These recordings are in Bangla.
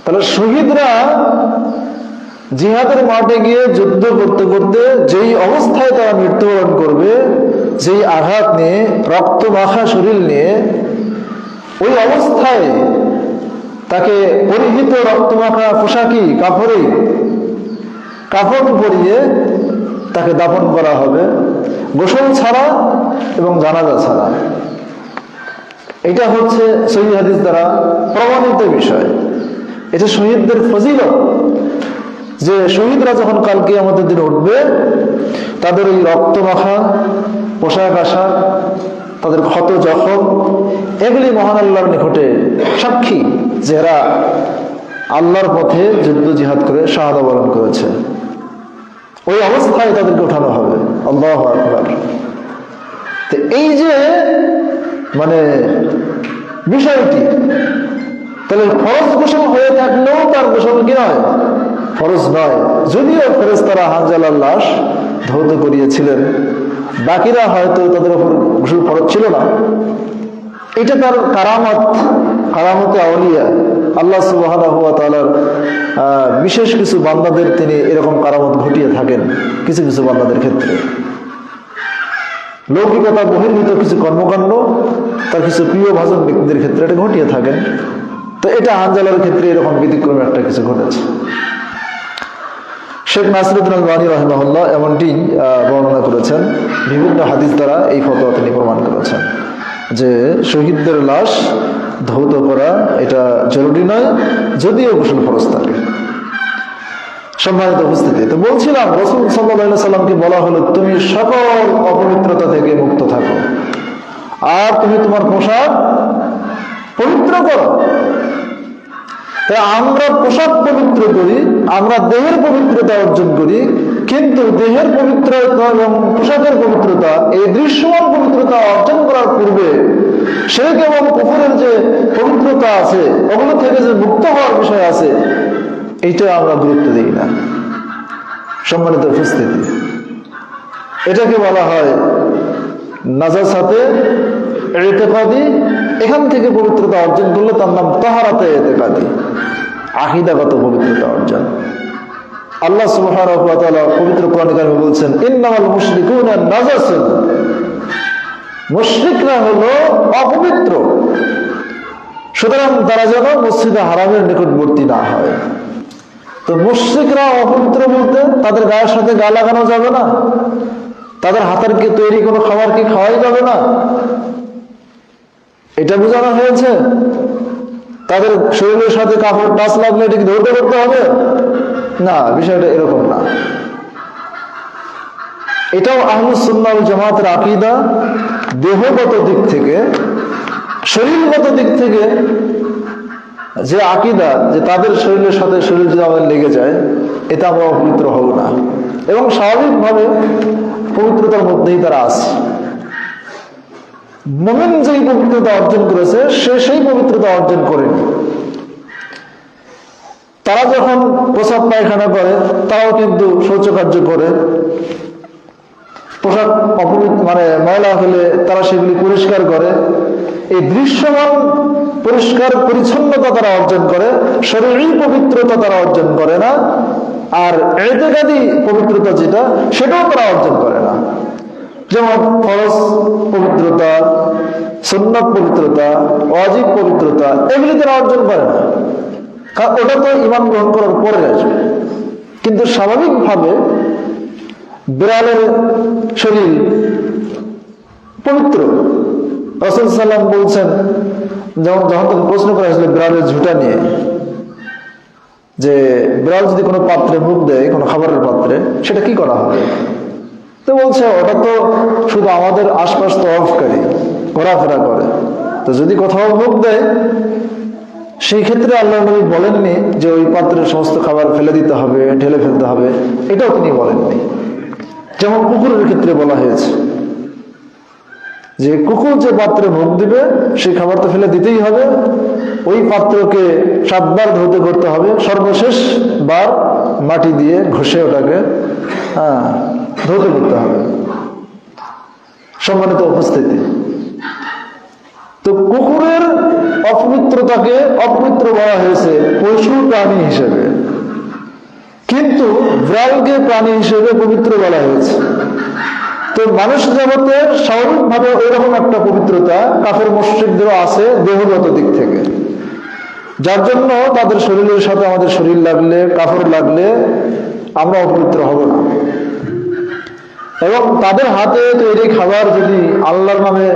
তাহলে শহীদরা জিহাদের মাঠে গিয়ে যুদ্ধ করতে করতে যেই অবস্থায় তারা মৃত্যুবরণ করবে, যেই আঘাত নিয়ে, রক্ত মাখা শরীর নিয়ে, ওই অবস্থায় তাকে পরিহিত রক্তমাখা পোশাকি কাপড়ে কাফন পরিয়ে তাকে দাফন করা হবে, গোসল ছাড়া এবং জানাজা ছাড়া। এটা হচ্ছে সহিহ হাদিস দ্বারা প্রমাণিত বিষয়। এটা শহীদদের ফজিলত যে শহীদরা যখন কাল কিয়ামতের দিনে উঠবে, তাদের ওই রক্তমাখা পোশাক আশাক, তাদের ক্ষত জখম, এগুলি মহান আল্লাহর নিকটে সাক্ষী যে এরা আল্লাহর পথে যুদ্ধ জিহাদ করে শাহাদা বরণ করেছে। ওই অবস্থায় তাদেরকে উঠানো হবে। আল্লাহু আকবার। তো এই যে মানে বিষয়টি, তাহলে ফরজ গোসল হয়ে থাকলেও তার গোসল কি নয়? ফরজ নয়। যদিও ফেরেশতারা হানজালার লাশ ধৌত করিয়েছিলেন, বাকিরা হয়তো তাদের উপর গোসল ফরজ ছিল না। এটা তার কারামত, কারামতে আউলিয়া। আল্লাহ সুবহানাহু ওয়া তাআলার বিশেষ কিছু বান্দাদের তিনি এরকম কারামত ঘটিয়ে থাকেন কিছু কিছু বান্দাদের ক্ষেত্রে। লৌকিকতা বহির্ভূত কিছু কর্মকাণ্ড তার কিছু প্রিয় ভাজন ব্যক্তিদের ক্ষেত্রে এটা ঘটিয়ে থাকেন। তো এটা হানজালার ক্ষেত্রে এরকম ব্যতিক্রমে একটা কিছু ঘটেছে। শেখ নাসিরউদ্দিন আলবানী রাহিমাহুল্লাহ এমনটি বর্ণনা করেছেন, বিভিন্ন হাদিস দ্বারা এই ফতোয়া তিনি প্রমাণ করেছেন যে শহীদদের লাশ ধৌত করা এটা জরুরি নয়, যদিও গোসল ফরজ থাকে। সম্মানিত উপস্থিতি, তো বলছিলাম রাসূল সাল্লাল্লাহু আলাইহি সাল্লামকে বলা হলো তুমি সকল অপবিত্রতা থেকে মুক্ত থাকো আর তুমি তোমার পোশাক পবিত্র করো। তাই আমরা পোশাক পবিত্র করি, আমরা দেহের পবিত্রতা অর্জন করি, কিন্তু দেহের পবিত্রতা এবং পোশাকের পবিত্রতা, এই দৃশ্যমান পবিত্রতা অর্জন করার পূর্বে শিরক এবং কুফরের যে পবিত্রতা আছে, ওগুলো থেকে যে মুক্ত হওয়ার বিষয় আছে, এইটা আমরা গুরুত্ব দিই না। সম্মানিত উপস্থিতি, এটাকে বলা হয় নাজাসাতে ইতিকাদি। এখান থেকে পবিত্রতা অর্জন করলে তার নাম তাহারাতে ইতিকাদি, আকীদাগত পবিত্রতা অর্জন। আল্লাহ সুবহানাহু ওয়া তাআলা পবিত্র কোরআনে কারিমে বলছেন ইন্নামাল মুশরিকুনা নাজাসুন, মুশরিকরা হলো অপবিত্র, সুতরাং তারা যেন মসজিদে হারামের নিকটবর্তী না হয়। তো মুশরিকরা অপবিত্র বলতে তাদের গায়ের সাথে গা লাগানো যাবে না, তাদের হাতের কি তৈরি কোনো খাবার কি খাওয়াই যাবে না, এটা বোঝানো হয়েছে। তাদের শরীরের সাথে কাপড় টাচ লাগলে এটাকে ধরতে করতে হবে না, বিষয়টা এরকম না। এটাও আহলুস সুন্নাহ ওয়াল জামাতের আকীদা। দেহগত দিক থেকে, শরীরগত দিক থেকে যে আকীদা, যে তাদের শরীরের সাথে শরীর যদি আমাদের লেগে যায়, এটা আমরা অপবিত্র হব না, এবং স্বাভাবিকভাবে পবিত্রতার মধ্যেই তারা আছে। মুমিন যেই পবিত্রতা অর্জন করেছে সে সেই পবিত্রতা অর্জন করেনি। তারা যখন প্রসাব পায়খানা করে তারাও কিন্তু শৌচকার্য করে, পোশাক অপবিত্র মানে ময়লা হলে তারা সেগুলি পরিষ্কার করে। এই দৃশ্যমান পরিষ্কার পরিচ্ছন্নতা তারা অর্জন করে, শরীরী পবিত্রতা তারা অর্জন করে না। আর ইতিকাদি পবিত্রতা যেটা, সেটাও তারা অর্জন করে না। যেমন ফরজ পবিত্রতা, সুন্নাত পবিত্রতা, ওয়াজিব পবিত্রতা, এগুলি তারা অর্জন করে না, কারণ ওটা তো ঈমান গ্রহণ করার পরে আসবে। কিন্তু স্বাভাবিকভাবে বিড়ালের শরীর পবিত্র। রাসূল সাল্লাল্লাহু আলাইহি ওয়াসাল্লাম বলছেন, যখন তাকে প্রশ্ন করা হয়েছিল বিড়ালের ঝুঁটা নিয়ে, যে বিড়াল যদি কোনো পাত্রে মুখ দেয়, কোনো খাবারের পাত্রে, সেটা কি করা হবে? তো বলছে ওটা তো শুধু আমাদের আশপাশ তওয়াফকারী, ঘোরাফেরা করে, তো যদি কোথাও মুখ দেয় সেই ক্ষেত্রে আল্লাহ নবী বলেননি যে ওই পাত্রের সমস্ত খাবার ফেলে দিতে হবে, ঢেলে ফেলতে হবে, এটাও তিনি বলেননি। যেমন কুকুরের ক্ষেত্রে বলা হয়েছে যে কুকুর যে পাত্রে মুখ দিবে সেই খাবার তো ফেলে দিতেই হবে, ওই পাত্রকে 7 বার ধৌত করতে হবে, সর্বশেষ বার মাটি দিয়ে ঘষে ওটাকে ধৌত করতে হবে। সম্মানিত উপস্থিতি, তো কুকুরের অপবিত্রতাকে অপবিত্র বলা হয়েছে পশু প্রাণী হিসেবে, কিন্তু বিড়ালকে প্রাণী হিসেবে পবিত্র বলা হয়েছে। তো মানুষ জগতে স্বাভাবিকভাবে ওইরকম একটা পবিত্রতা কাফের মুশরিকদেরও আছে দেহগত দিক থেকে, যার জন্য তাদের শরীরের সাথে আমাদের শরীর লাগলে, কাফড় লাগলে আমরা অপবিত্র হব না। এবং তাদের হাতে তৈরি খাবার যদি আল্লাহর নামে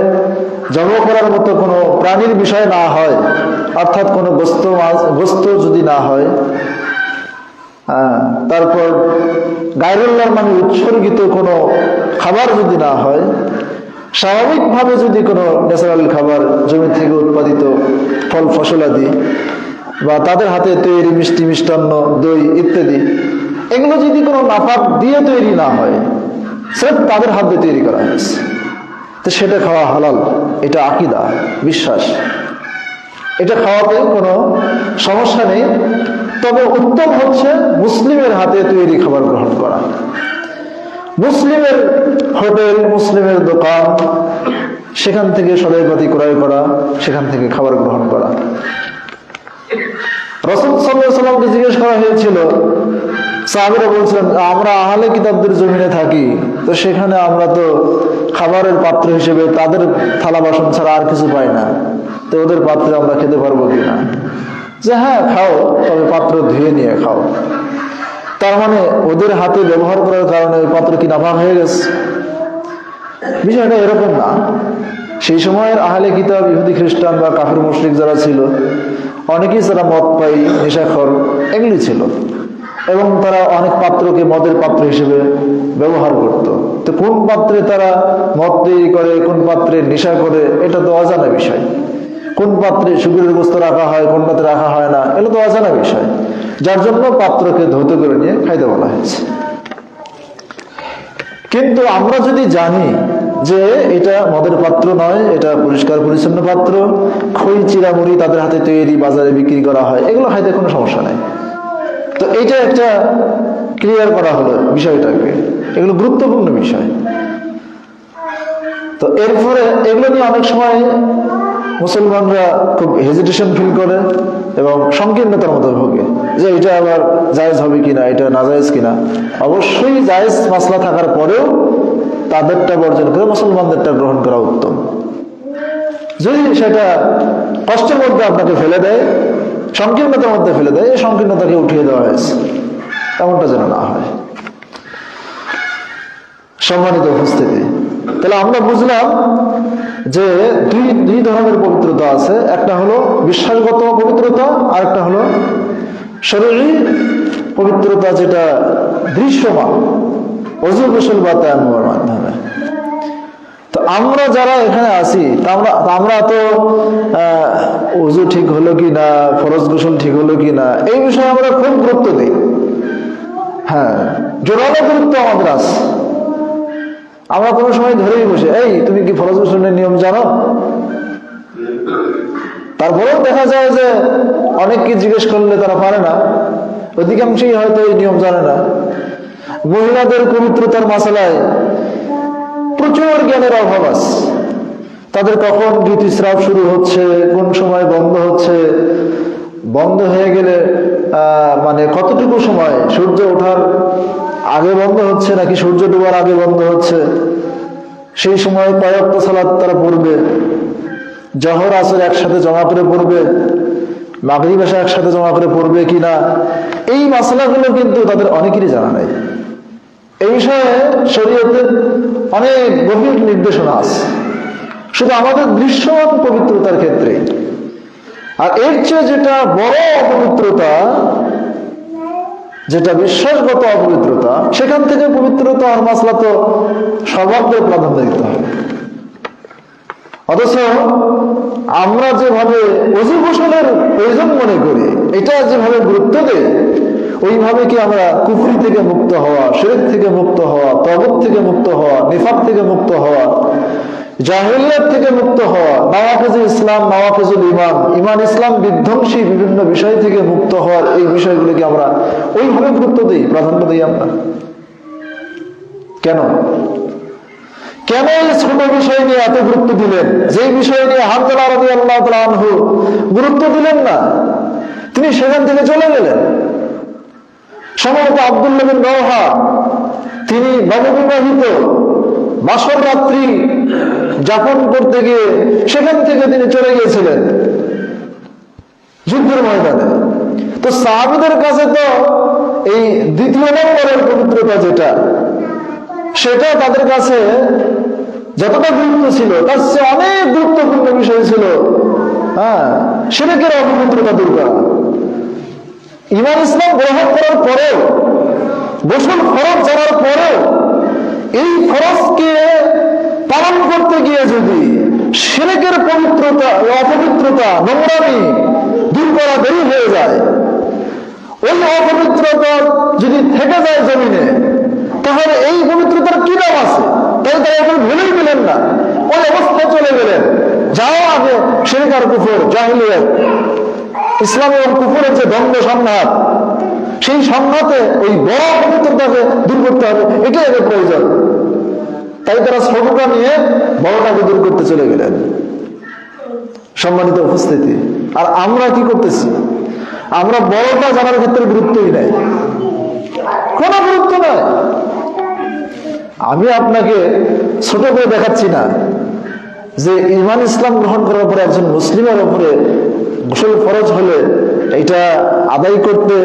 জমা করার মতো কোনো প্রাণীর বিষয় না হয়, অর্থাৎ কোনো গোস্ত যদি না হয়, তারপর গায়রুল্লাহর নামে উৎসর্গিত কোনো খাবার যদি না হয়, স্বাভাবিকভাবে যদি কোনো ন্যাচারাল খাবার জমি থেকে উৎপাদিত ফল ফসলাদি বা তাদের হাতে তৈরি মিষ্টি মিষ্টান্ন দই ইত্যাদি, এগুলো যদি কোনো নাফাক দিয়ে তৈরি না হয়, স্রেফ তাদের হাত দিয়ে তৈরি করা হয়েছে, তো সেটা খাওয়া হালাল। এটা আকীদা, বিশ্বাস, এটা খাওয়াতে কোনো সমস্যা নেই। তবে উত্তম হচ্ছে মুসলিমের হাতে তৈরি খাবার গ্রহণ করা, মুসলিমের হোটেল, মুসলিমের দোকান, সেখান থেকে সদাইপাতি ক্রয় করা, সেখান থেকে খাবার গ্রহণ করা। রাসূল সাল্লাল্লাহু আলাইহি ওয়াসাল্লামকে জিজ্ঞেস করা হয়েছিল, সাহাবীরা বলছিলেন আমরা আহলে কিতাবদের জমিনে থাকি, তো সেখানে আমরা তো খাবারের পাত্র হিসেবে তাদের থালা বাসন ছাড়া আর কিছু পাই না, তো ওদের পাত্রে আমরা খেতে পারবো কিনা? যে হ্যাঁ খাও, তবে পাত্র ধুয়ে নিয়ে খাও। তার মানে ওদের হাতে ব্যবহার করার কারণে ওই পাত্র কি নাপাক হয়ে গেছে? বিষয়টা এরকম না। সেই সময়ের আহলে কিতাব, ইহুদি খ্রিস্টান বা কাফির মুশরিক যারা ছিল, অনেকেই যারা মদ পাই, নেশাখোর, এগুলি ছিল, এবং তারা অনেক পাত্রকে মদের পাত্র হিসেবে ব্যবহার করত। তো কোন পাত্রে তারা মদ তৈরি করে, কোন পাত্রে নেশা করে, এটা তো অজানা বিষয়। কোন পাত্রে শুকরের গোশত রাখা হয়, কোনটাতে রাখা হয় না, এগুলো তো অজানা বিষয়, যার জন্য পাত্রকে ধৌত করে নিয়ে খাইতে বলা হয়েছে। কিন্তু আমরা যদি জানি যে এটা মদের পাত্র নয়, এটা পরিষ্কার পরিচ্ছন্ন পাত্র, খই চিরামুড়ি তাদের হাতে তৈরি, বাজারে বিক্রি করা হয়, এগুলো খাইতে কোনো সমস্যা নাই। তো এইটা একটা ক্লিয়ার করা হলো বিষয়টাকে, এগুলো গুরুত্বপূর্ণ বিষয়। তো এরপরে এগুলো নিয়ে অনেক সময় মুসলমানরা খুব হেজিটেশন ফিল করে এবং সংকীর্ণতার মতো ভোগে, যে এটা আবার জায়েজ হবে কিনা, এটা নাজায়েজ কিনা। অবশ্যই জায়েজ মাসলা থাকার পরেও তাদেরটা বর্জন করে মুসলমানদেরটা গ্রহণ করা উত্তম। যদি সেটা কষ্টের মধ্যে আপনাকে ফেলে দেয়, সংকীর্ণতার মধ্যে ফেলে দেয়, এই সংকীর্ণতাকে উঠিয়ে দেওয়া হয়েছে, এমনটা যেন না হয়। সম্মানিত উপস্থিতি, তাহলে আমরা বুঝলাম যে দুই ধরনের পবিত্রতা আছে। একটা হলো বিশ্বাসগত পবিত্রতা, আর একটা হলো শরীরী পবিত্রতা, যেটা দৃশ্যমান, ওযু গোসল বা তায়াম্মুমের মাধ্যমে। তো আমরা যারা এখানে আছি, আমরা তো ওযু ঠিক হলো কি না, ফরজ গোসল ঠিক হলো কি না, এই বিষয়ে আমরা খুব গুরুত্ব দিই। হ্যাঁ, জোরালো গুরুত্ব আমাদের আছে। আমরা কোনো সময় ধরেই বসে, এই তুমি কি ফরজ গোসলের নিয়ম জানো? তারপরেও দেখা যায় যে অনেককে জিজ্ঞেস করলে তারা পারে না, অধিকাংশই হয়তো এই নিয়ম জানে না। মহিলাদের পবিত্রতার মাসালায় প্রচুর জ্ঞানের অভাব আছে। তাদের কখন ঋতুস্রাব শুরু হচ্ছে, কোন সময় বন্ধ হচ্ছে, বন্ধ হয়ে গেলে মানে কতটুকু সময়, সূর্য ওঠার আগে বন্ধ হচ্ছে নাকি সূর্য ডোবার আগে বন্ধ হচ্ছে, সেই সময় কয় ওয়াক্ত সালাত তারা পড়বে, জোহর আসর একসাথে জমা করে পড়বে, মাগরিব এশা একসাথে জমা করে পড়বে কিনা, এই মাসলাগুলো কিন্তু তাদের অনেকেরই জানা নাই। এই বিষয়ে শরীয়তের অনেক গভীর নির্দেশনা আছে, শুধু আমাদের দৃশ্যমান পবিত্রতার ক্ষেত্রে। আর এর চেয়ে যেটা বড় অপবিত্রতা, যেটা বিশ্বাসগত অপবিত্রতা, সেখান থেকে পবিত্রতা আর মাসলা তো সর্বাগ্রে প্রাধান্য দিতে হবে। অথচ আমরা যেভাবে ওযু গোসলের প্রয়োজন মনে করি, এটা যেভাবে গুরুত্ব দেই, ওইভাবে কি আমরা কুফরি থেকে মুক্ত হওয়া, শিরক থেকে মুক্ত হওয়া, তাগুত থেকে মুক্ত হওয়া, নিফাক থেকে মুক্ত হওয়া, জাহেলিয়াত থেকে মুক্ত হওয়া, নওয়াকিজুল ইসলাম, নওয়াকিজুল ঈমান, ঈমান ইসলাম বিধ্বংসী বিভিন্ন বিষয় থেকে মুক্ত হওয়ার এই বিষয়গুলোকে আমরা ওইভাবে গুরুত্ব দিই, প্রাধান্য দিই আমরা? কেন? কেন এই ছোট বিষয় নিয়ে এত গুরুত্ব দিলেন? যেই বিষয় নিয়ে হানজালা রাদিয়াল্লাহু তাআলা আনহু গুরুত্ব দিলেন না, তিনি সেখান থেকে চলে গেলেন। সম্ভবত আব্দুল্লাহ বিন রওহা, তিনি নববিবাহিত, বাসর রাত্রি যাপন করতে গিয়ে সেখান থেকে তিনি চলে গিয়েছিলেন যুদ্ধের ময়দানে। তো সাহাবীদের কাছে তো এই দ্বিতীয় নম্বরের পবিত্রতা যেটা, সেটা তাদের কাছে যতটা গুরুত্ব ছিল তার চেয়ে অনেক গুরুত্বপূর্ণ বিষয় ছিল শিরকের অপবিত্রতা দূর করা। ঈমান ইসলাম গ্রহণ করার পরেও, গোসল ফরজ জানার পরেও এই ফরজকে পালন করতে গিয়ে যদি শিরকের পবিত্রতা, অপবিত্রতা, নোংরামি দূর করা দেরি হয়ে যায়, ওই অপবিত্রতা যদি থেকে যায় জমিনে, তাহলে এই পবিত্রতার কি নাম আছে? তাই তারা এখন ভুলেই গেলেন না, ওই অবস্থায় চলে গেলেন। যাও আগে শিরক আর কুফর, জাহিলিয়াত, ইসলাম এবং কুফরের যে দ্বন্দ্ব সংঘাত, সেই সংঘাতে ওই বড় পবিত্রতাকে দূর করতে হবে, এটাই আগে প্রয়োজন। তাই তারা ছোটটা নিয়ে বড়টাকে দূর করতে চলে গেলেন। সম্মানিত উপস্থিতি, আর আমরা কি করতেছি? আমরা বড়টা জানার ক্ষেত্রে গুরুত্বই নাই, কোনো গুরুত্ব নাই। আমি আপনাকে ছোট করে দেখাচ্ছি না যে ঈমান ইসলাম গ্রহণ করার পরে একজন মুসলিমের উপরে গোসল ফরজ হলে এটা আদায় করতে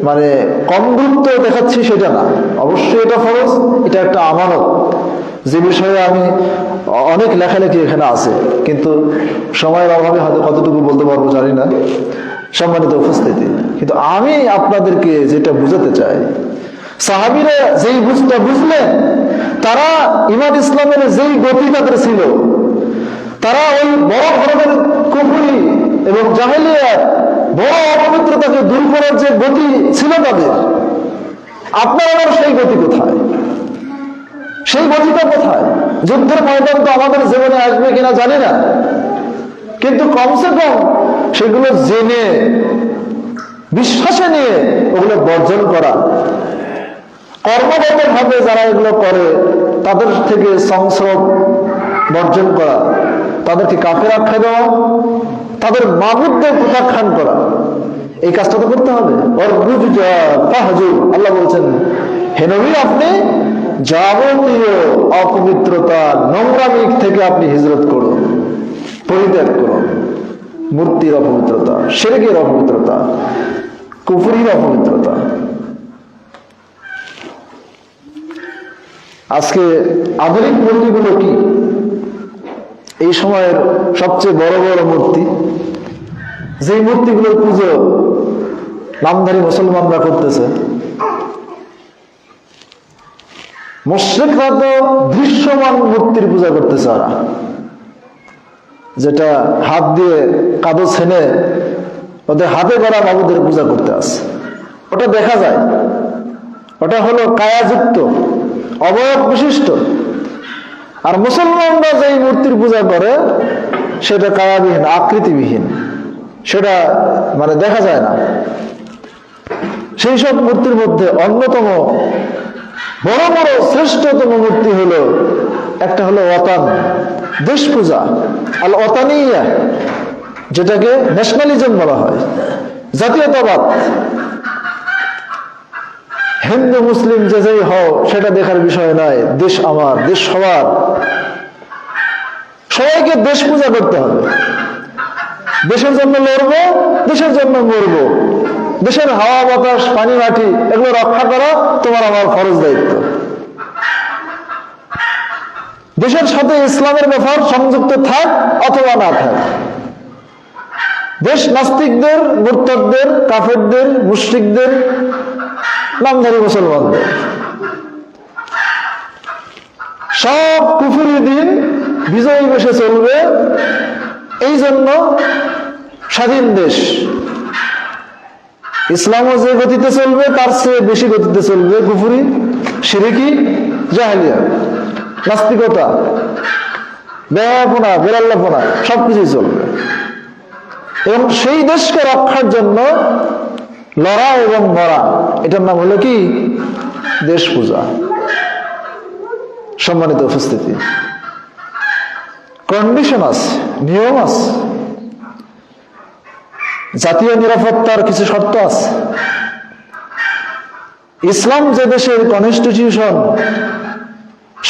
মানে কম গুরুত্ব দেখাচ্ছি, সেটা না। অবশ্যই এটা ফরজ, এটা একটা আমানত, যে বিষয়ে আমি অনেক লেখালেখি এখানে আছে, কিন্তু সময়ের অভাবে হয়তো কতটুকু বলতে পারবো জানি না। সম্মানিত উপস্থিতি, কিন্তু আমি আপনাদেরকে যেটা বুঝাতে চাই, সাহাবীরা যেই বুঝলেন, তারা ঈমান ইসলামের যেই গতি তাদের ছিল, তারা ওই বড় ধরনের কুফরি এবং জাহেলিয়াত, বড় অপবিত্রতাকে দূর করার যে গতি ছিল তাদের, আপনার আমার সেই গতি কোথায়? সেই গতিটা কোথায়? যুদ্ধের ময়দান তো আমাদের জীবনে আসবে কিনা জানি না, কিন্তু কমসে কম সেগুলো জেনে, বিশ্বাসে নিয়ে ওগুলো বর্জন করা, কর্মগত ভাবে যারা এগুলো করে তাদের থেকে সংস্রব বর্জন করা, তাদেরকে কাফের আখ্যা দেওয়া, তাদের মাবুদদের প্রত্যাখ্যান করা, এই কাজটা তো করতে হবে। আল্লাহ বলছেন, হে নবী, আপনি যাবতীয় অপবিত্রতা, নোংরামি থেকে আপনি হিজরত করুন, পরিত্যাগ করুন। মূর্তির অপবিত্রতা, শিরকের অপবিত্রতা, কুফরির অপবিত্রতা। আজকে আধুনিক মূর্তিগুলো কি? এই সময়ের সবচেয়ে বড় বড় মূর্তি, যেই মূর্তিগুলোর পুজো নামধারী মুসলমানরা করতেছে। মুশরিকরা তো দৃশ্যমান মূর্তির পূজা করতেছে, ওরা যেটা হাত দিয়ে কাদো ছেনে ওদের হাতে গড়া মাবুদের পূজা করতে আসে, ওটা দেখা যায়। ওটা হলো কায়াযুক্ত, অবয়ব বিশিষ্ট। আর মুসলমানরা যেই মূর্তির পূজা করে সেটা কায়াবিহীন, আকৃতিবিহীন, সেটা মানে দেখা যায় না। সেই সব মূর্তির মধ্যে অন্যতম বড় বড় শ্রেষ্ঠতম মূর্তি হলো, একটা হলো ওয়াতান, দেশ পূজা, আল ওয়াতানিয়া, যেটাকে ন্যাশনালিজম বলা হয়, জাতীয়তাবাদ। হিন্দু মুসলিম যে যেই হও সেটা দেখার বিষয় নয়, দেশ আমার, দেশ সবার। সবাইকে দেশ পূজা করতে হবে। দেশের জন্য লড়বো, দেশের জন্য মরবো। দেশের হাওয়া বাতাস, পানি মাটি এগুলো রক্ষা করা তোমার আমার ফরজ দায়িত্ব। দেশের সাথে ইসলামের ব্যাপার সংযুক্ত থাক অথবা না থাক। দেশ নাস্তিকদের, মুরতাদদের, কাফেরদের, মুশরিকদের, নামধারী মুসলমানদের, সব কুফরি দিন বিজয়ী বেশে চলবে। এই জন্য স্বাধীন দেশ, ইসলামও যে গতিতে চলবে তার চেয়ে বেশি গতিতে চলবে কুফরি, শিরকি, জাহেলিয়াত, নাস্তিকতা, বেহায়াপনা, বেলাল্লাপনা সবকিছুই চলবে। এবং সেই দেশকে রক্ষার জন্য লড়া এবং মরা, এটার নাম হলো কি? দেশ পূজা। সম্মানিত উপস্থিতি, কন্ডিশন আছে, নিয়ম আছে, জাতীয় নিরাপত্তার কিছু শর্ত আছে। ইসলাম যে দেশের কনস্টিটিউশন,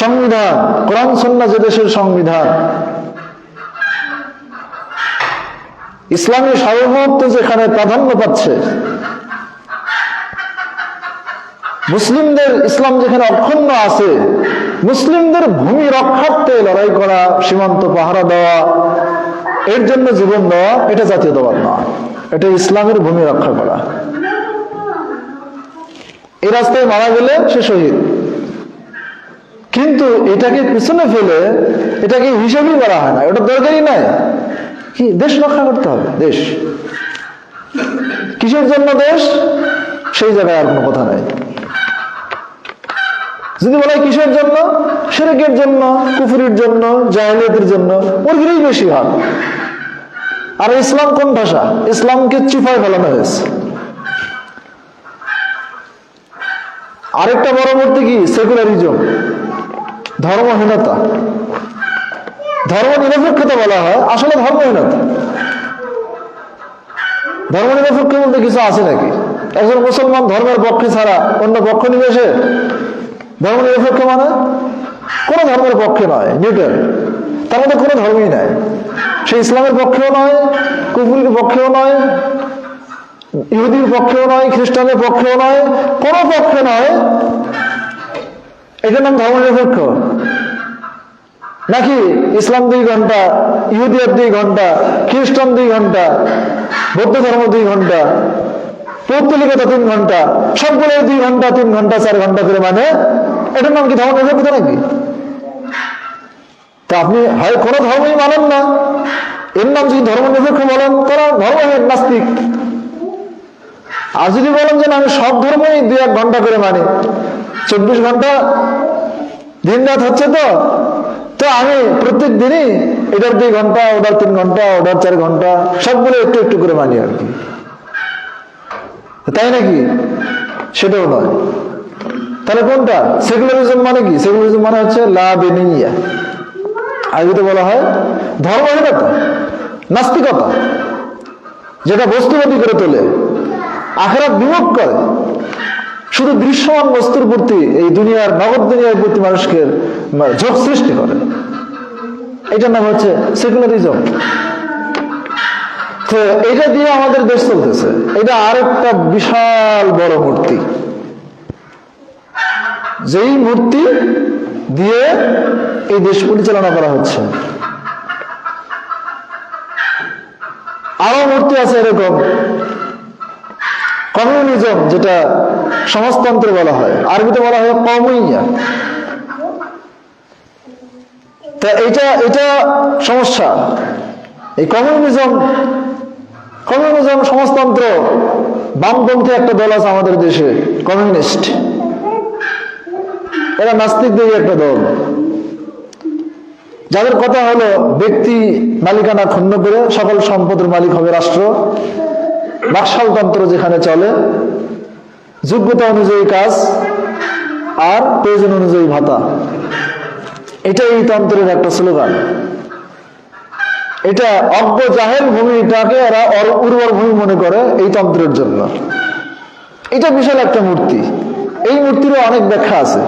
সংবিধান, কোরআন সুন্নাহ যে দেশের সংবিধান, ইসলামী সার্বভৌমত্ব যেখানে প্রাধান্য পাচ্ছে, মুসলিমদের ইসলাম যেখানে অক্ষুণ্ণ আছে, মুসলিমদের ভূমি রক্ষার্থে লড়াই করা, সীমান্ত পাহারা দেওয়া, এর জন্য জীবন দেওয়া, এটা জাতীয়তাবাদ নয়, এটা ইসলামের ভূমি রক্ষা করা। এই রাস্তায় মারা গেলে সে শহীদ। কিন্তু এটাকে পিছনে ফেলে এটাকে হিসাবই করা হয় না, ওটা দরকারই নাই। কি দেশ রক্ষা করতে হবে? দেশ কিসের জন্য দেশ? সেই জায়গায় আর কোনো কথা নাই। যদি বলে কিসের জন্য? শিরকের জন্য, কুফরির জন্য, জাহেলিয়াতের জন্য, ওরগুলোই বেশি হয়। আর ইসলাম কোন ভাষা? ইসলামকে চিফায় ফেলানো হয়েছে। আরেকটা বড় মূর্তি কি? সেকুলারিজম, ধর্মহীনতা। ধর্ম নিরপেক্ষতা বলা হয়, আসলে ধর্মহীনতা। ধর্ম নিরপেক্ষ বলতে কিছু আছে নাকি? একজন মুসলমান ধর্মের পক্ষে ছাড়া অন্য পক্ষ নিয়ে এসে ধর্ম নিরপেক্ষ মানে কোন ধর্মের পক্ষে নয়, নিউট্রাল। তার মধ্যে কোনো ধর্মই নাই। সে ইসলামের পক্ষেও নয়, কুফরির পক্ষেও নয়, ইহুদির পক্ষেও নয়, খ্রিস্টানের পক্ষেও নয়, কোনো পক্ষে নয়। এটার নাম ধর্ম নিরপেক্ষ নাকি? ইসলাম 2 ঘন্টা, ইহুদিয়াত 2 ঘন্টা, খ্রিস্টান 2 ঘন্টা, বৌদ্ধ ধর্ম 2 ঘন্টা, পৌত্তলিকতা 3 ঘন্টা, সবগুলো 2 ঘন্টা, 3 ঘন্টা, 4 ঘন্টা করে, মানে এটার নাম কি ধর্ম নিরপেক্ষতা নাকি? তা আপনি হয় কোনো ধর্মই মানেন না, এর নাম যদি ধর্ম নিরপেক্ষ বলেন, তারা ধর্মহীন, নাস্তিক। আর যদি বলেন যে না, আমি সব ধর্মই 2-1 ঘন্টা করে মানি, 24 ঘন্টা দিন রাত হচ্ছে, তো আমি প্রত্যেক দিনই এটার 2 ঘন্টা, ওটার 3 ঘন্টা, ওটার 4 ঘন্টা, সবগুলো একটু একটু করে মানি আর কি। তাই নাকি? সেটাও নয়। তাহলে কোনটা? সেকুলারিজম মানে কি? সেকুলারিজম মানে হচ্ছে লা বেনিয়া, আরবিতে বলা হয় ধর্মহীনতা, নাস্তিকতা, যেটা বস্তুবাদী করে তোলে, আখিরাত বিমুখ করে, শুধু দৃশ্যমান বস্তুর প্রতি, এই দুনিয়ার নগদ দুনিয়ার প্রতি মানুষকে ঝোঁক সৃষ্টি করে। এটার নাম হচ্ছে সেকুলারিজম। তো এটা দিয়ে আমাদের দেশ চলতেছে। এটা আরেকটা বিশাল বড় মূর্তি, যেই মূর্তি দিয়ে এই দেশ পরিচালনা করা হচ্ছে। আরো মূর্তি আছে এরকম, কমিউনিজম, যেটা সমাজতন্ত্র বলা হয়, আরবিতে বলা হয় কওমিয়া। তা এটা সমস্যা। এই কমিউনিজম সমাজতন্ত্র, বামপন্থী একটা দল আছে আমাদের দেশে, কমিউনিস্ট। এরা নাস্তিকদের একটা দল, যাদের কথা হলো ব্যক্তি মালিকানা ক্ষুণ্ণ করে সকল সম্পদের মালিক হবে রাষ্ট্র, বাকশালতন্ত্র যেখানে চলে, যোগ্যতা অনুযায়ী কাজ আর প্রয়োজন অনুযায়ী ভাতা। এটা এই তন্ত্রের একটা স্লোগান। এটা অজ্ঞ জাহেল ভূমিটাকে এরা উর্বর ভূমি মনে করে এই তন্ত্রের জন্য। এটা বিশাল একটা মূর্তি। এই মূর্তিরও অনেক ব্যাখ্যা আছে।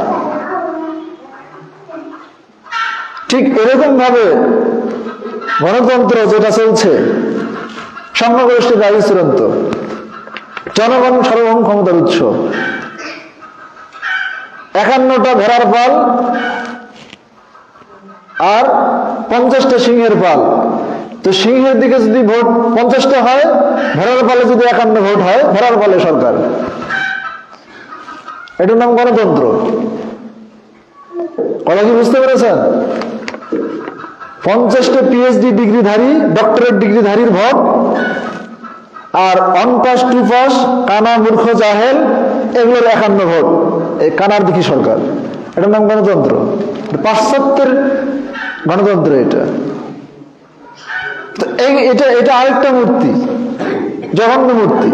ঠিক এরকম ভাবে গণতন্ত্র যেটা চলছে, সংখ্যাগরিষ্ঠের রায় চূড়ান্ত, জনগণ সার্বভৌম ক্ষমতার উৎস, 51টা ভেড়ার পাল আর 50টা সিংহের পাল। তো সিংহের দিকে যদি ভোট 50টা হয়, ভেড়ার পালে যদি 51 ভোট হয়, ভেড়ার পালে সরকার। এটার নাম গণতন্ত্র। কথা কি বুঝতে পেরেছেন? 50টা পিএইচডি ডিগ্রিধারী, ডক্টরেট ডিগ্রিধারীর ভোট, আর অনপাস টু পাস, কানা মূর্খ জাহেল, এগুলোর 51 ভোট, এই কানার দিকে সরকার। এটার নাম গণতন্ত্র। পাশ্চাত্যের গণতন্ত্র এটা। এটা আরেকটা মূর্তি, জঘন্য মূর্তি।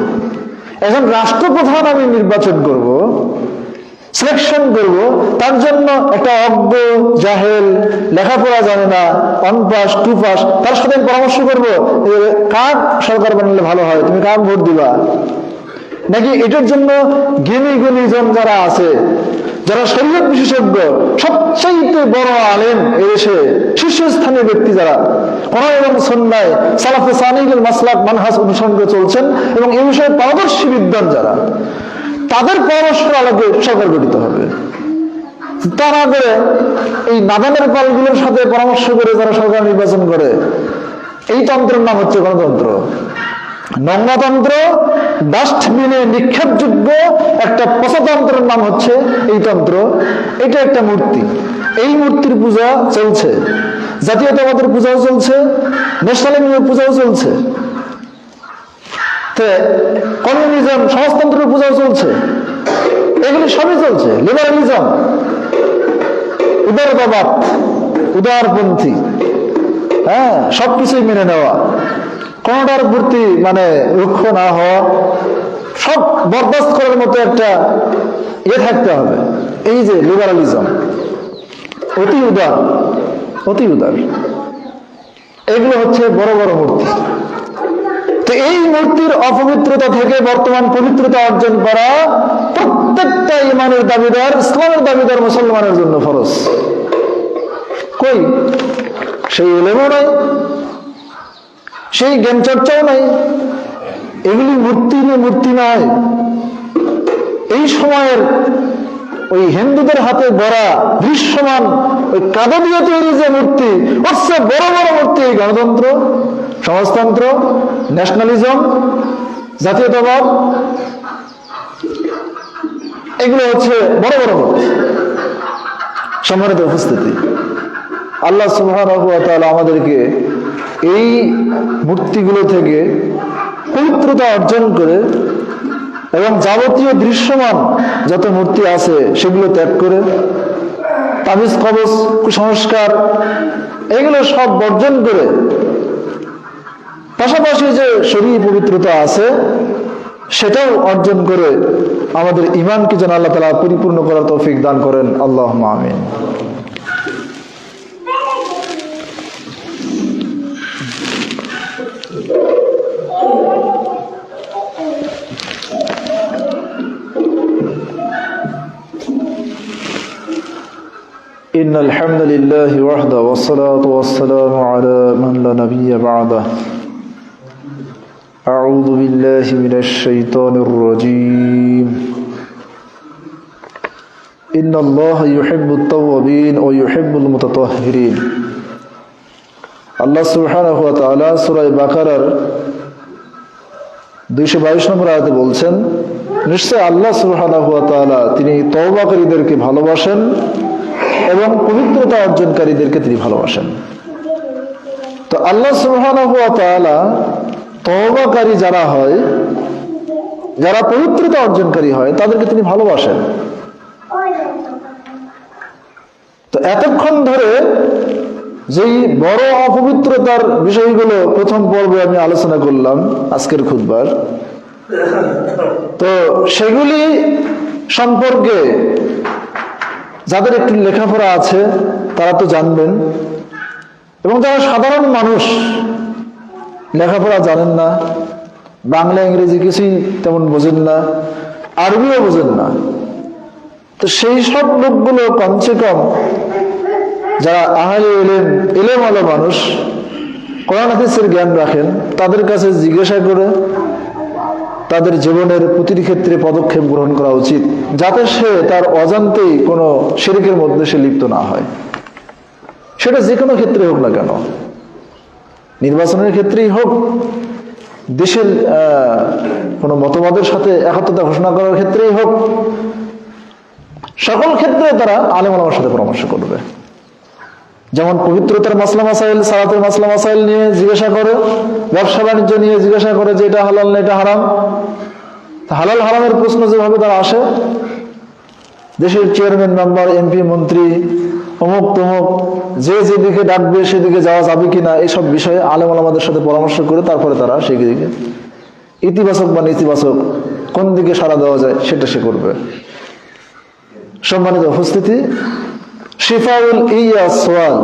এখন রাষ্ট্রপ্রধান আমি নির্বাচন করব, সিলেকশন করব, তার জন্য একটা অজ্ঞ জাহেল, লেখাপড়া জানে না, অনপাস টু পাস, তার সাথে পরামর্শ করবো কার সরকার বানালে ভালো হয়, তুমি কার ভোট দিবা? নাকি এটার জন্য জ্ঞানী গুণীজন যারা আছে, যারা শরীয়ত বিশেষজ্ঞ, সবচাইতে বড় আলেম এদেশে শীর্ষস্থানীয় ব্যক্তি, যারা কোরআন এবং সুন্নাহ সালাফে সালিহিল মাসলাক মানহাজ অনুসরণ করে চলছেন এবং এই বিষয়ে পারদর্শী বিদ্বান যারা, তাদের পরামর্শের আলোকে সরকার গঠিত হবে। তারা করে এই নাদানের পালগুলোর সাথে পরামর্শ করে যারা সরকার নির্বাচন করে, এই তন্ত্রের নাম হচ্ছে গণতন্ত্র। নোংরাতন্ত্র, ডাস্টবিনে নিক্ষেপযোগ্য একটা পচতন্ত্রের নাম হচ্ছে এই তন্ত্র। এটা একটা মূর্তি, এই মূর্তির পূজা চলছে, জাতীয়তাবাদের পূজাও চলছে, ন্যাশনালিজমের পূজাও চলছে, কমিউনিজম সমাজতন্ত্রের পূজাও চলছে, এগুলি সবই চলছে। লিবারালিজম, উদারতাবাদ, উদারপন্থী, হ্যাঁ, সবকিছুই মেনে নেওয়া, কোনটার প্রতি মানে রুক্ষ না হওয়া, সব বরদাস্ত করার মতো একটা থাকতে হবে। এই যে লিবারালিজম, অতি উদার, অতি উদার, এগুলো হচ্ছে বড় বড় মূর্তি। তো এই মূর্তির অপবিত্রতা থেকে বর্তমান পবিত্রতা অর্জন করা প্রত্যেকটা ইমানের দাবিদার, ইসলামের দাবিদার মুসলমানের জন্য ফরজ। কই সেই এলেমও নাই, সেই জ্ঞান চর্চাও নাই, এগুলি মূর্তি নয়। এই সময়ের ওই হিন্দুদের হাতে গড়া দৃশ্যমান ওই কাদা দিয়ে তৈরি যে মূর্তি, হচ্ছে বড় বড় মূর্তি, এই গণতন্ত্র, সমাজতন্ত্র, ন্যাশনালিজম, জাতীয়তাবাদ, এগুলো হচ্ছে বড় বড় মূর্তি। সম্মানিত উপস্থিতি, আল্লাহ সুবহানাহু ওয়া তাআলা আমাদেরকে এই মূর্তিগুলো থেকে পবিত্রতা অর্জন করে এবং যাবতীয় দৃশ্যমান যত মূর্তি আছে সেগুলো ত্যাগ করে, তাবিজ কবজ, কুসংস্কার, এগুলো সব বর্জন করে, পাশাপাশি যে শরীর পবিত্রতা আছে সেটাও অর্জন করে আমাদের ঈমানকে যেন আল্লাহ তাআলা পরিপূর্ণ করার তৌফিক দান করেন। আল্লাহুম্মা আমিন। إن الحمد لله وحده والصلاة والسلام على من لا نبي بعده أعوذ بالله من الشيطان الرجيم إن الله يحب التوابين ويحب المتطهرين আল্লাহ সুবহানাহু ওয়া তাআলা সূরা বাকারার 222 নম্বর আয়াতে বলছেন, নিশ্চয় আল্লাহ সুবহানাহু ওয়া তাআলা তিনি তওবাকারীদেরকে ভালোবাসেন এবং পবিত্রতা অর্জনকারীদেরকে তিনি ভালোবাসেন। তো আল্লাহ সুবহানাহু ওয়া তাআলা তওবাকারী যারা হয়, যারা পবিত্রতা অর্জনকারী হয়, তাদেরকে তিনি ভালোবাসেন। তো এতক্ষণ ধরে যেই বড় অপবিত্রতার বিষয়গুলো প্রথম পর্বে আমি আলোচনা করলাম আজকের খুতবার, তো সেগুলি সম্পর্কে যাদের একটু লেখাপড়া আছে তারা তো জানবেন, এবং যারা সাধারণ মানুষ লেখাপড়া জানেন না, বাংলা ইংরেজি কিছুই তেমন বোঝেন না, আরবিও বোঝেন না, তো সেই সব লোকগুলো কমসে কম যারা আহলে ইলম ওয়ালা মানুষ, কোরআন হাদিসের জ্ঞান রাখেন, তাদের কাছে জিজ্ঞাসা করে তাদের জীবনের প্রতিটি ক্ষেত্রে পদক্ষেপ গ্রহণ করা উচিত, যাতে সে তার অজান্তেই কোনো শিরকের মধ্যে সে লিপ্ত না হয়। সেটা যে কোনো ক্ষেত্রে হোক না কেন, নির্বাচনের ক্ষেত্রেই হোক, দেশের কোনো মতবাদের সাথে একত্রতা ঘোষণা করার ক্ষেত্রেই হোক, সকল ক্ষেত্রে তারা আলেম ওলামার সাথে পরামর্শ করবে। যেমন পবিত্রতার মাসলা মাসাইল, সালাতের মাসলা মাসাইল নিয়ে জিজ্ঞাসা করে, ব্যবসা বাণিজ্য নিয়ে জিজ্ঞাসা করে যে এটা হালাল না এটা হারাম, হালাল হারামের প্রশ্ন যেভাবে তারা আসে, দেশের চেয়ারম্যান, মেম্বার, এমপি, মন্ত্রী, অমুক তমুক, যে যেদিকে ডাকবে সেদিকে যাওয়া যাবে কিনা, এইসব বিষয়ে আলেম ওলামাদের সাথে পরামর্শ করে তারপরে তারা সেই দিকে ইতিবাচক বা নেতিবাচক কোন দিকে সাড়া দেওয়া যায় সেটা সে করবে। সম্মানিত উপস্থিতি, শিফাউল ইয়াসওয়াল,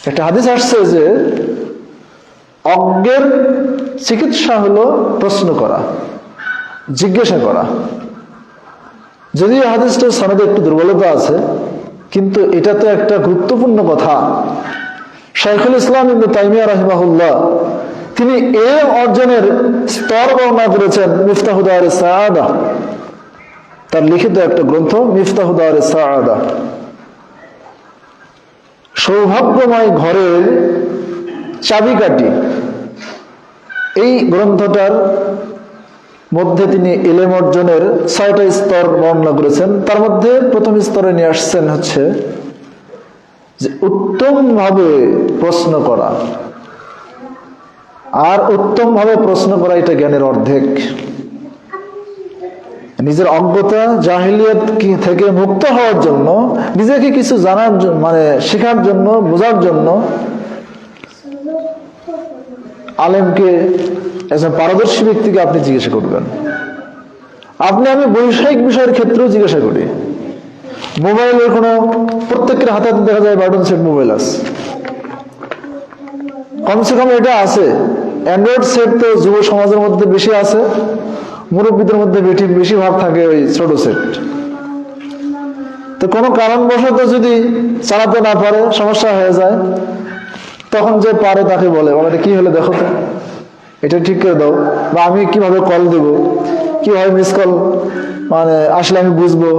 একটা হাদিস আসছে যে অজ্ঞের চিকিৎসা হলো প্রশ্ন করা, জিজ্ঞাসা করা। যদিও হাদিসটার সনদে একটু দুর্বলতা আছে, কিন্তু এটা তো একটা গুরুত্বপূর্ণ কথা। শাইখুল ইসলাম ইবনে তাইমিয়া রাহিমাহুল্লাহ তিনি এই অর্জনের স্তর বর্ণনা করেছেন মিফতাহু দারিস সাআদা, তার লিখিত একটা গ্রন্থ মিফতাহু দারিস সাআদা। সৌভাগ্যময় ঘরের চাবিকাঠি, এই গ্রন্থটার মধ্যে তিনি ইলম অর্জনের 6টা স্তর বর্ণনা করেছেন। তার মধ্যে প্রথম স্তরে নিয়ে আসছেন হচ্ছে যে উত্তমভাবে প্রশ্ন করা। আর উত্তমভাবে প্রশ্ন করা এটা জ্ঞানের অর্ধেক। নিজের অজ্ঞতা জাহিলিয়াত থেকে মুক্ত হওয়ার জন্য, নিজেকে কিছু জানার মানে শেখার জন্য, বোঝার জন্য আলেমকে, একজন পারদর্শী ব্যক্তিকে আপনি জিজ্ঞাসা করবেন। আমি বৈষয়িক বিষয়ের ক্ষেত্রেও জিজ্ঞাসা করি। মোবাইলের কোনো, প্রত্যেকের হাতে হাতে দেখা যায় বাটন সেট মোবাইল আছে, কমসে কম এটা আছে। অ্যান্ড্রয়েড সেট তো যুব সমাজের মধ্যে বেশি আছে, মুরব্বীদের মধ্যে বেশি ভাগ থাকে ওই ছোট সেট। তো কোনো কারণবশত যদি চালাতে না পারে, সমস্যা হয়ে যায়, তখন যে পারে তাকে বলে, এটা কি হলে দেখো তো, এটা ঠিক করে দাও, বা আমি কিভাবে কল দেব, কিভাবে মিস কল আসলে আমি বুঝবো,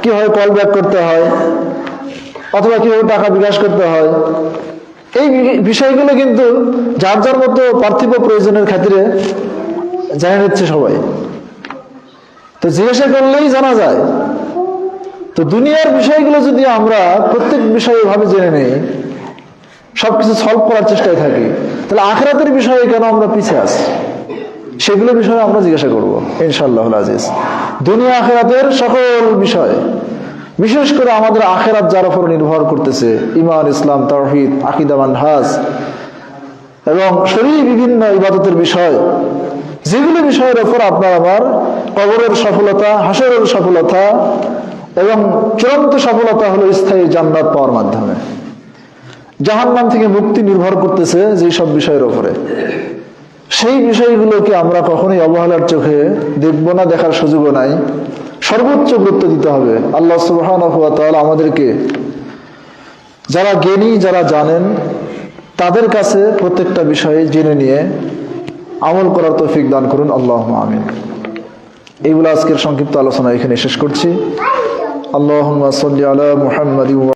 কিভাবে কল ব্যাক করতে হয়, অথবা কিভাবে টাকা বিকাশ করতে হয়। এই বিষয়গুলো কিন্তু যার যার মতো পার্থিব প্রয়োজনের খাতিরে জানা নিচ্ছে সবাই। তো জিজ্ঞাসা করলেই জানা যায়। তো দুনিয়ার বিষয়গুলো যদি আমরা প্রত্যেক বিষয়ে ভাবে জেনে নেই, সবকিছু সলভ করার চেষ্টায় থাকি, তাহলে আখিরাতের বিষয়ে কেন আমরা পিছিয়ে আছি? সেগুলো বিষয়ে আমরা জিজ্ঞাসা করব ইনশাআল্লাহুল আজিজ। দুনিয়া আখিরাতের সকল বিষয়, বিশেষ করে আমাদের আখিরাত যার উপর নির্ভর করতেছে, ঈমান, ইসলাম, তাওহীদ, আকীদা, মানহাজ এবং শরীয়ী বিভিন্ন ইবাদতের বিষয়, যেগুলো বিষয়ের উপর আপনার আমার কবরের সফলতা, হাসরের সফলতা এবং চূড়ান্ত সফলতা হলো স্থায়ী জান্নাত পাওয়ার মাধ্যমে। জাহান্নাম থেকে মুক্তি নির্ভর করতেছে যে সব বিষয়ের উপরে। সেই বিষয়গুলোকে আমরা কখনোই অবহেলার চোখে দেখব না, দেখার সুযোগও নাই। সর্বোচ্চ গুরুত্ব দিতে হবে। আল্লাহ সুবহানাহু ওয়া তাআলা আমাদেরকে, যারা জ্ঞানী, যারা জানেন, তাদের কাছে প্রত্যেকটা বিষয়ে জেনে নিয়ে আমল করার তৌফিক দান করুন। আল্লাহুম্মা আমিন। এইগুলো আজকের সংক্ষিপ্ত আলোচনা এখানে শেষ করছি। আল্লাহুম্মা সাল্লি আলা মুহাম্মাদিন।